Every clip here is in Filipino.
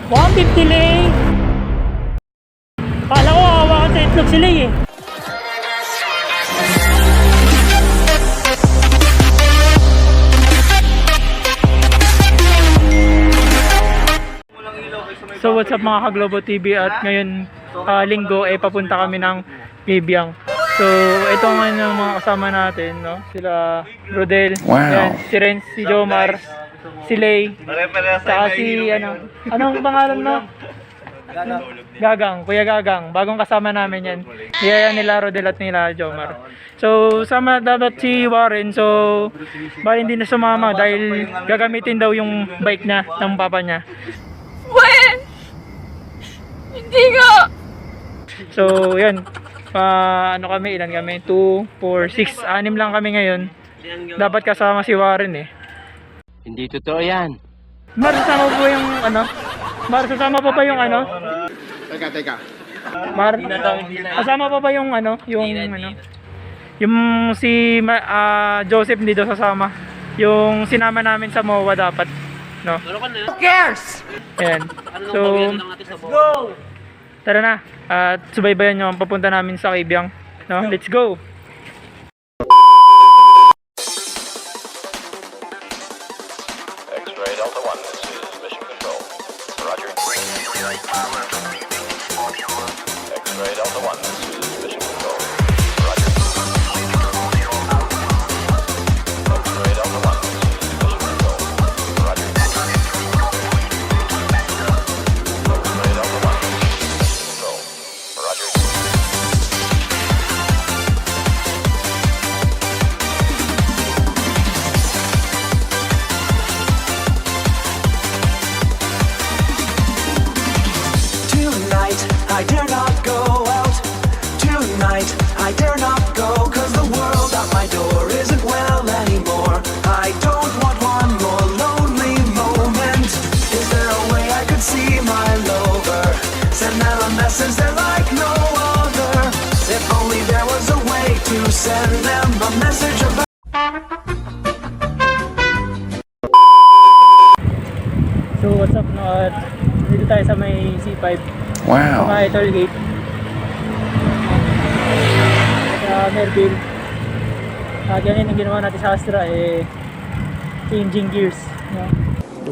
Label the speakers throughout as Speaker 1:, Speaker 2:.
Speaker 1: 150 lay. Kala ko hawakan sa itlog sila eh. So what's up mga ka-Globo TV, at ngayon linggo papunta kami ng Bibiang. So ito ngayon yung mga kasama natin, no? Sila Rodel, yan, si Renz, si Jomar, si Lay, saka si anong pangalan mo? Gagang, Kuya Gagang. Bagong kasama namin yan. Niyaya nila Rodel at nila Jomar. So sama dapat si Warren, so bali hindi na sumama dahil gagamitin daw yung bike niya ng papa niya.
Speaker 2: When? Hindi nga.
Speaker 1: So, yan. Ano kami? Ilan kami? 2, 4, 6. 6 lang kami ngayon. Dapat kasama si Warren eh.
Speaker 3: Hindi totoo yan.
Speaker 1: Mar, sasama po yung ano? Mar, sasama pa ba yung ano?
Speaker 4: Teka.
Speaker 1: Mar, kasama pa ba yung ano? Yung ano? Yung si Joseph hindi daw sasama. Yung sinama namin sa MOA dapat. No?
Speaker 2: Who cares?
Speaker 1: Ayan. So,
Speaker 2: Let's go!
Speaker 1: tara na. At subaybayan nyo ang papunta namin sa Bibiang. No? Let's go!
Speaker 5: X-Ray Delta 1, this is Mission Control. Roger. X-Ray Delta 1, this is Mission Control. Roger. X-Ray Delta 1, this is Mission Control. Roger. X-Ray Delta 1, this is Control. Roger.
Speaker 6: Tonight, I dare not go out. Tonight, I dare not go, 'cause the world at my door isn't well anymore. I don't want one more lonely moment. Is there a way I could see my lover? Send them a message they're like no other. If only there was a way to send them a message about.
Speaker 1: So what's up, no? At dito tayo sa may C5.
Speaker 4: Wow.
Speaker 1: Mga toll gate. Sa Merville. Ganyan ang ginawa natin sa Astra, changing gears. No?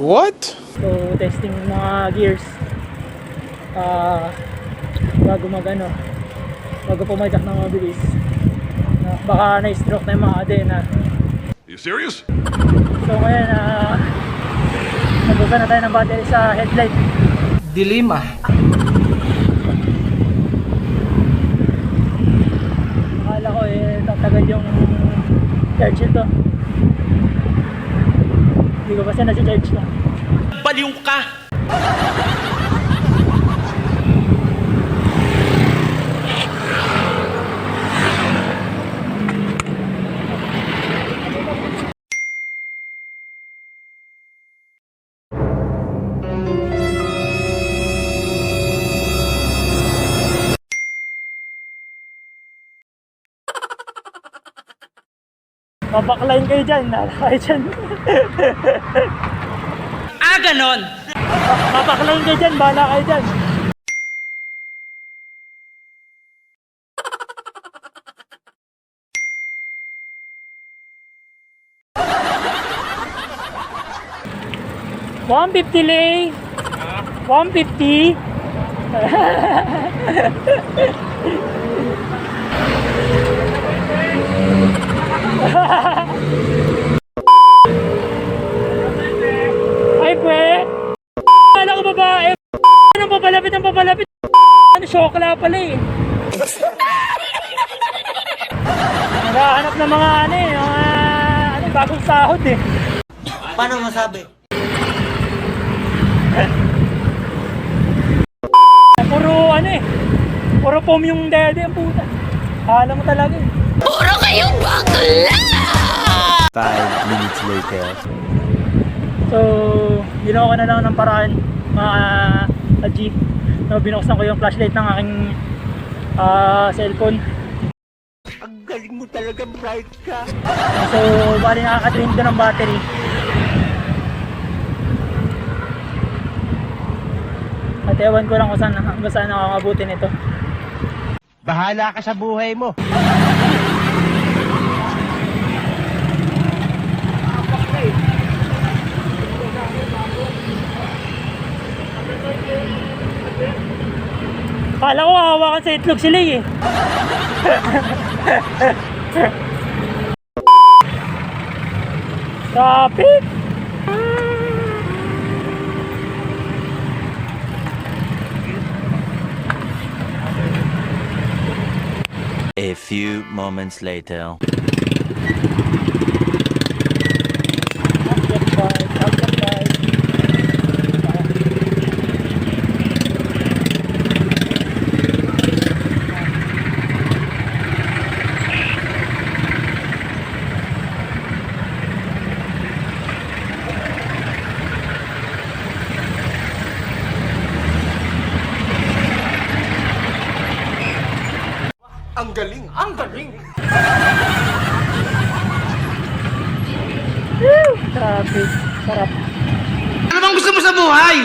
Speaker 4: What?
Speaker 1: So testing mga gears. Bago bago pumadyak ng mabilis. Baka na-stroke na yung mga adena.
Speaker 5: You serious?
Speaker 1: So ngayon, nagbuka na tayo ng battery sa headlight.
Speaker 3: Dilima.
Speaker 1: Akala ko tatagal yung charge ito. Hindi ko basta nasi-charge na.
Speaker 3: Baliw ka!
Speaker 1: Babakline kayo dyan, kayo dyan.
Speaker 3: Ganon!
Speaker 1: Babakline kayo dyan, bahala kayo dyan. $150 lay. 150. Ay, pwe! Ano ko babae? Anong papalapit? Ano, syokla pala eh. Naghahanap ng mga mga bagong sahod eh.
Speaker 3: Paano masabi?
Speaker 1: Puro puro foam yung dede ang puta. Alam mo talaga eh.
Speaker 2: Puro kayong bakla!
Speaker 4: 5 minutes later.
Speaker 1: So, ginawa ko na lang ng paraan mga ka-G. No, binuksan ko yung flashlight ng aking cellphone.
Speaker 3: Ang galing mo talaga, bright ka.
Speaker 1: So, bali nakaka-drain doon ng battery. At ewan ko lang kung saan, hanggang saan nakakabuti nito.
Speaker 3: Bahala ka sa buhay mo.
Speaker 1: Kala ko hawakan sa itlog sila eh. Traffic!
Speaker 4: A few moments later.
Speaker 3: Ang galing! Ang galing!
Speaker 1: Traffic. Sarap.
Speaker 3: Ano bang gusto mo sa buhay?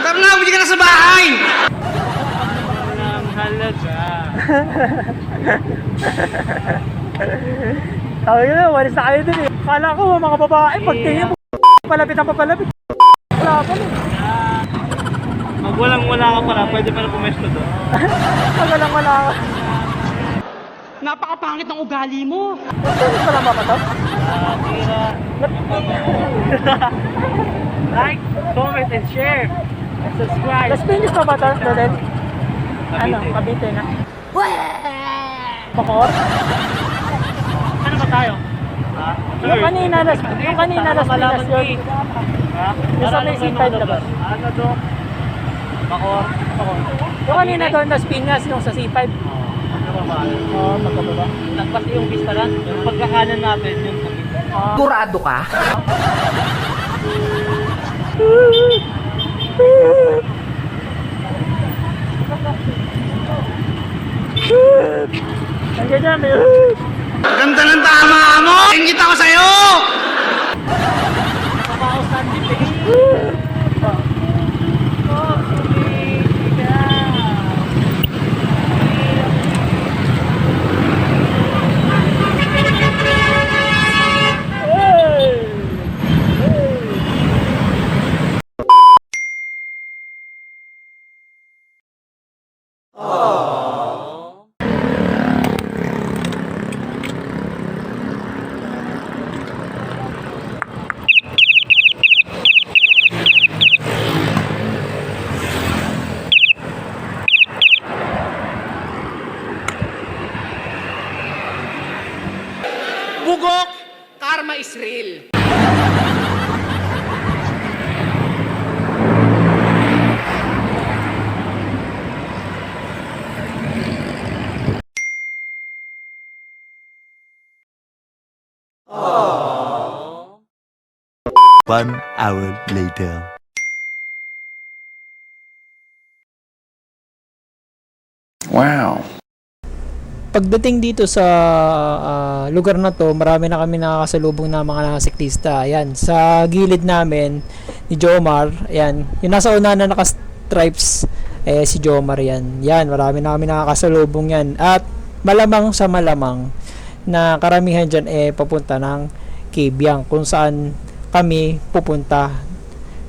Speaker 3: Tara na, hindi ka na sa bahay!
Speaker 1: Ang halaga. Sabi ko na, walis na kayo dun eh. Kala ko mga babae, pagtingin mo, palapit ang papalapit. Wala pa rin.
Speaker 3: Pag walang-wala ka pala, pwede pala pumesto doon.
Speaker 1: Pag walang-wala ka.
Speaker 3: Napakapangit ng ugali mo!
Speaker 1: Pwede pa lang mapataw?
Speaker 3: Like, comment, and share! And subscribe!
Speaker 1: Las Piñas pa ba ito, Rodel? Ano, Cavite na. Bacoor? Ano ba tayo? Yung kanina, Las Piñas yun. Yung sa may C5 labas.
Speaker 3: Ano doon? Bakor?
Speaker 1: Yung kanina doon, Las Piñas, yung sa C5. Oo, magkababa.
Speaker 3: Nagpas yung pista lang. Yung pagkakanan natin, yung
Speaker 2: Kurado ka?
Speaker 1: Nandiyan dyan, may
Speaker 3: Ganda ng tama mo! Ingit ako sa'yo! Bugok! Karma is real!
Speaker 4: One hour later. Wow.
Speaker 1: Pagdating dito sa lugar na to, marami na kami nakakasalubong na mga siklista. Ayan, sa gilid namin ni Jomar, ayan, yung nasa una na naka-stripes, si Jomar yan. Yan, marami na kami nakakasalubong yan. At malamang sa malamang na karamihan dyan papunta ng Kibyang, kung saan kami pupunta,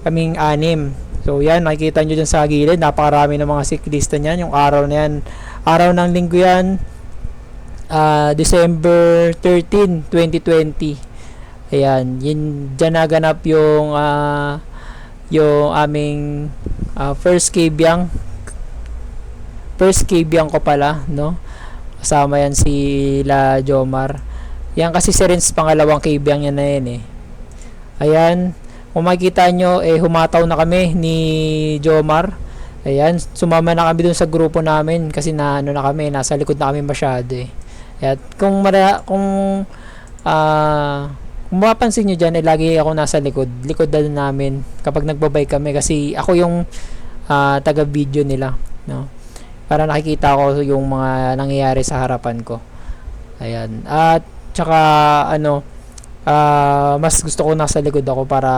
Speaker 1: kaming 6. So yan, nakikita nyo dyan sa gilid, napakarami ng mga siklista niyan. Yung araw na yan, araw ng linggo yan, December 13, 2020. Ayan, yun, dyan naganap yung aming first Kibyang ko pala, no? Kasama yan sila Jomar. Yan kasi si Renz, pangalawang Kibyang yan na yan eh. Ayan, kung makikita nyo, humataw na kami ni Jomar. Ayan, sumama na kami dun sa grupo namin kasi na ano na kami, nasa likod na kami masyado eh. At kung mapapansin nyo dyan, lagi ako nasa likod na namin kapag nagbabay kami kasi ako yung taga-video nila, no? Para nakikita ko yung mga nangyayari sa harapan ko. Ayan, at tsaka mas gusto ko nasa likod ako para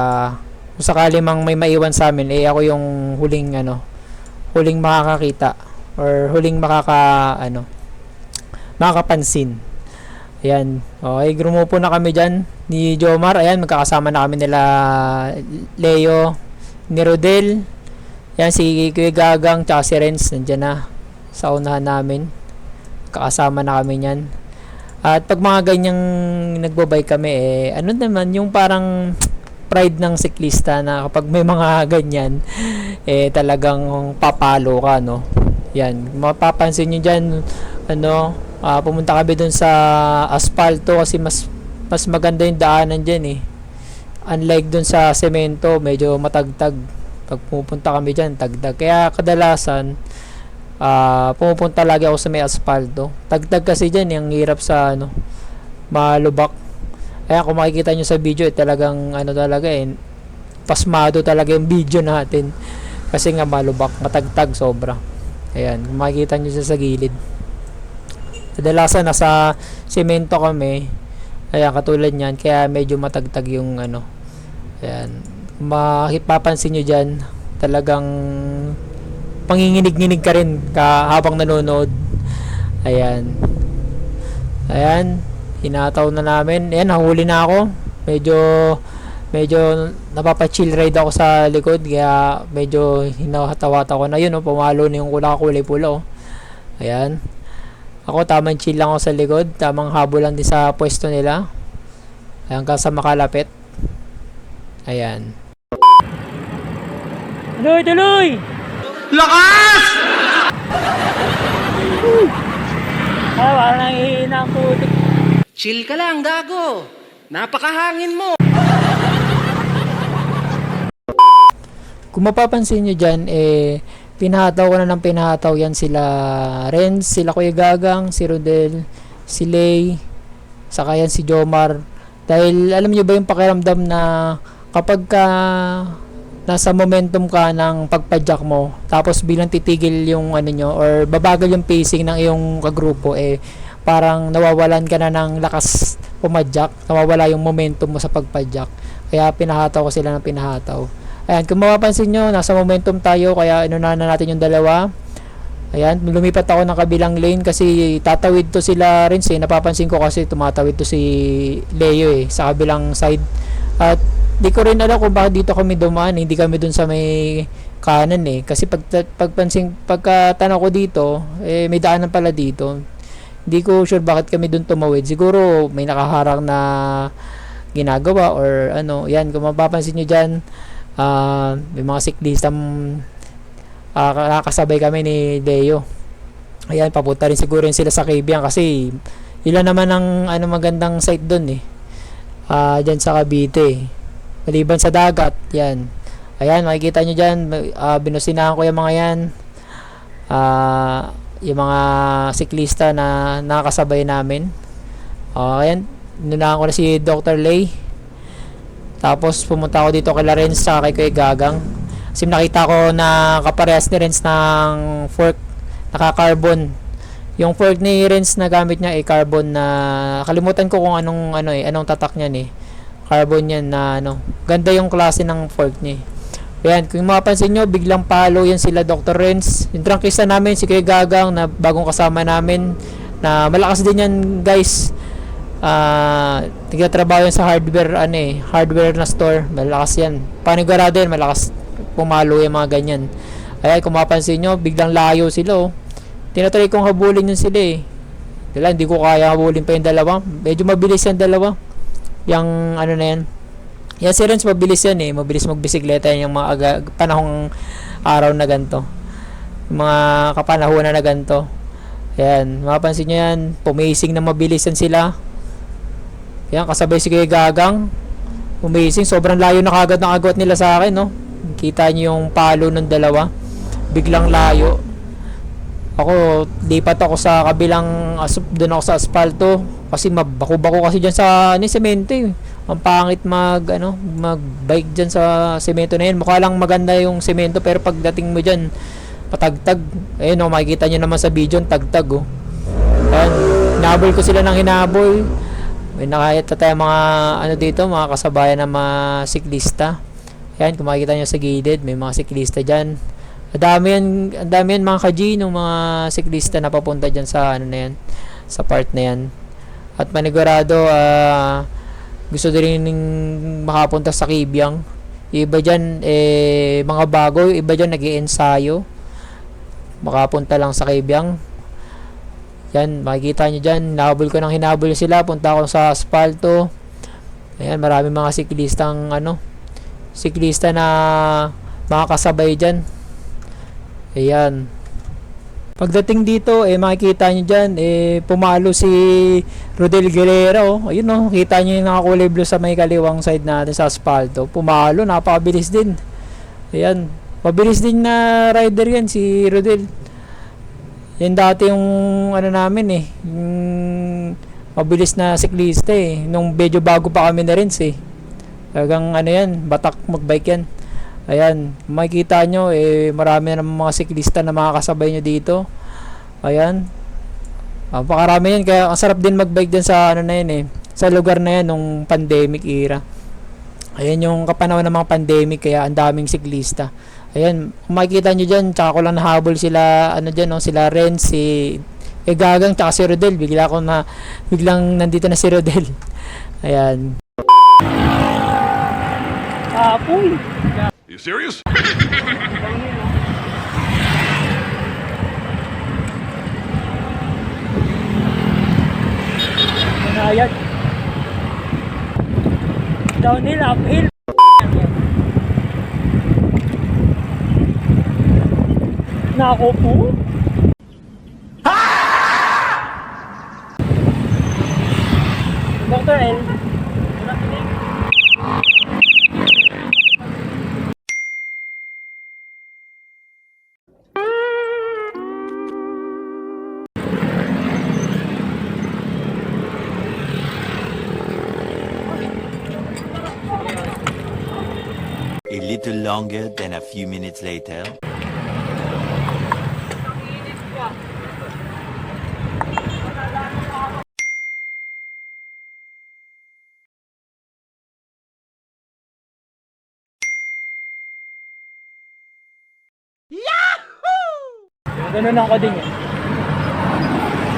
Speaker 1: kung sakali mang may maiwan sa amin, ako yung huling
Speaker 7: huling makakakita or huling makakapansin. Ayan. Okay, grupo na kami dyan ni Jomar. Ayan, magkakasama na kami nila Leo, ni Rodel. Ayan, si Kuya Gagang, tsaka si Renz, nandyan na sa unahan namin. Kakasama na kami nyan. At pag mga ganyang nagbabike kami, ano naman, yung parang pride ng siklista na kapag may mga ganyan, talagang papalo ka, no? Yan, mapapansin nyo dyan, pumunta kami dun sa asfalto kasi mas maganda yung daanan dyan, Unlike dun sa semento, medyo matagtag. Pag pupunta kami dyan, tagtag. Kaya kadalasan, pumupunta lagi ako sa may asfalto. Tagtag kasi dyan, yung hirap sa malubak. Kaya kung makikita nyo sa video, talagang pasmado talaga yung video natin. Kasi nga malubak, matagtag sobra. Ayan, kung makikita nyo sa gilid. Kadalasan nasa semento kami. Kaya katulad nyan, kaya medyo matagtag yung Ayan. Mapapansin nyo dyan, talagang panginginig-nginig ka rin habang nanonood. Ayan. Ayan. Hinataw na namin. Ayan, nahuli na ako. Medyo napapachill ride ako sa likod. Kaya medyo hinahataw-hataw ko na yun. Pumalo na yung kulay pula. Ayan. Ako, tamang chill lang ako sa likod. Tamang habol lang din sa pwesto nila. Ayan, kasi makalapit. Ayan.
Speaker 1: Tuloy!
Speaker 3: Lakas!
Speaker 1: Parang nangihina ang putik.
Speaker 3: Chill ka lang, gago. Napakahangin mo.
Speaker 7: Kung mapapansin nyo dyan, pinahataw ko na ng pinahataw yan sila Renz, sila Kuya Gagang, si Rodel, si Lay, saka yan si Jomar. Dahil alam nyo ba yung pakiramdam na kapag ka nasa momentum ka ng pagpadyak mo, tapos bilang titigil yung or babagal yung pacing ng iyong kagrupo, parang nawawalan ka na ng lakas pumadyak, nawawala yung momentum mo sa pagpadyak. Kaya pinahataw ko sila ng pinahataw. Ayan, kung mapapansin nyo, nasa momentum tayo, kaya inunahan na natin yung dalawa. Ayan, lumipat ako ng kabilang lane kasi tatawid to sila rin. Napapansin ko kasi tumatawid to si Leo sa kabilang side. At di ko rin alam kung bakit dito kami dumaan, hindi kami dun sa may kanan kasi pagkatanaw ko dito, may daanan pala dito. Hindi ko sure bakit kami dun tumawid. Siguro may nakaharang na ginagawa or yan, kung mapapansin nyo dyan, may mga siklista nakakasabay kami ni Leo. Ayan, papunta rin siguro sila sa Cabian kasi ilan naman ang magandang site dun dyan sa Cavite. Maliban sa dagat, yan. Ayan, makikita nyo dyan, binusinahan ko yung mga yan. Yung mga siklista na nakakasabay namin. Ayan, nunahan ko na si Dr. Lay. Tapos pumunta ako dito kay Renz sa kay Kuya Gagang. Kasi nakita ko na kaparehas ni Renz ng fork, naka-carbon. Yung fork ni Renz na gamit niya carbon na kalimutan ko kung anong tatak niyan carbon yan na ganda yung klase ng fork niya. Ayan, kung mapapansin nyo, biglang palo yan sila Dr. Renz. Yung trangkista namin, si Kuya Gagang na bagong kasama namin, na malakas din yan guys. Nagtatrabaho yan sa hardware na store. Malakas yan. Panigurado yan, malakas pumalo yung mga ganyan. Ayan, kung mapapansin nyo, biglang layo sila tinatry kong habulin yun sila hindi ko kaya habulin pa yung dalawa. Medyo mabilis yan dalawa. Yung na yan. Yan si Renz mabilis yan mabilis magbisikleta yan yung mga panahong araw na ganito. Yung mga kapanahunan na ganito. Ayan, mapapansin nyo yan, pumising na mabilis yan sila. Ayan, kasabay si Kuya Gagang. Pumising, sobrang layo na kagad ng agwat nila sa akin Kita nyo yung palo ng dalawa. Biglang layo. Ako, lipat ako sa kabilang, doon ako sa asfalto. Kasi mabako-bako kasi dyan sa semento Ang pangit mag-bike dyan sa semento na yan. Mukha lang maganda yung semento pero pagdating mo dyan, patagtag. Ayun makikita nyo naman sa video, tagtag Ayan, hinabol ko sila ng hinabol. May nakayat tayo mga dito, mga kasabayan ng mga siklista. Ayan, kung makikita nyo sa gilid, may mga siklista dyan. Ang dami yan mga ka-G, nung mga siklista na papunta dyan sa ano na yan, sa part na yan. At manigurado, gusto din makapunta sa Kibyang. Iba dyan, mga bago, iba dyan nag-i-ensayo. Makapunta lang sa Kibyang. Yan, makikita nyo dyan, hinabol sila, punta ako sa aspalto. Ayan, marami mga siklista na makakasabay dyan. Ayan. Pagdating dito, makikita nyo dyan, pumalo si Rodel Guerrero. Ayun, no, kita nyo yung nakakulay blue sa may kaliwang side natin sa aspalto. Pumalo, napakabilis din. Ayan. Mabilis din na rider yan, si Rodel. Yan dati yung namin yung mabilis na siklista nung medyo bago pa kami na rin talagang yan, batak magbike yan. Ayan, makikita nyo marami na mga siklista na makakasabay nyo dito. Ayan, pakarami yan, kaya ang sarap din magbike din sa sa lugar na yan nung pandemic era. Ayan yung kapanahon ng mga pandemic, kaya ang daming siklista. Ayan, kung makikita nyo dyan, tsaka ko lang nahabol sila, sila Renz, si Gagang, tsaka si Rodel. Biglang nandito na si Rodel. Ayan.
Speaker 1: Apoy!
Speaker 5: You serious?
Speaker 1: Manayad. Downhill, uphill. Nako po. Dr. L.
Speaker 4: A little longer than a few minutes later.
Speaker 1: Ganunan ko din yan.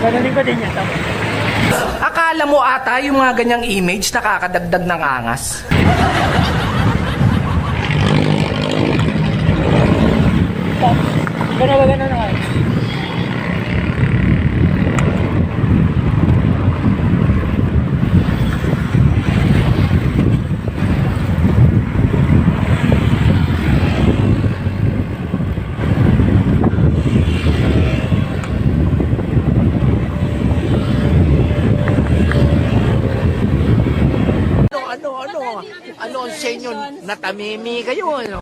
Speaker 1: Ganunin ko din yan. Tapos.
Speaker 3: Akala mo ata yung mga ganyang image nakakadagdag ng angas?
Speaker 1: Ganun na nga.
Speaker 3: Ano ang sa inyo? Natamimi kayo, ano?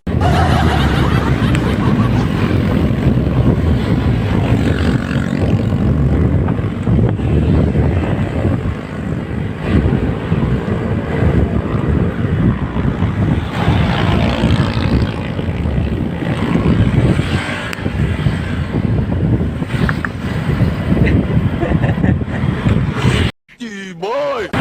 Speaker 5: Boy!